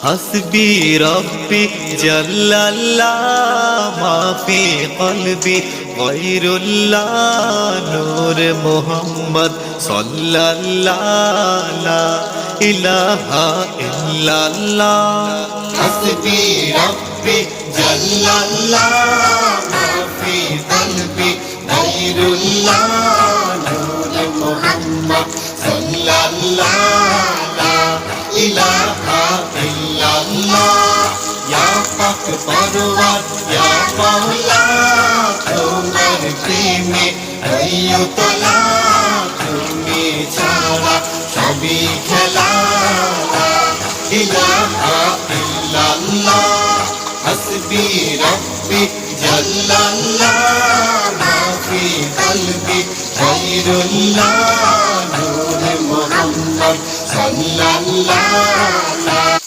حسبي ربي جل الله ما في قلبي غير الله نور محمد صلى الله لا إله إلا الله حسبي ربي جل الله ما في قلبي غير الله نور محمد صلى الله لا إله إلا الله يا পাক পরওয়ার يا مولا তোমার প্রেমে হইও তোলা তুমি ছাড়া সবই খেলা ইলাহা ইল্লাল্লাহ হাসবি রব্বি জাল্লাল্লাহ মা ফি কলবি গায়রুল্লাহ নূর মুহাম্মদ সাল্লাল্লাহ লা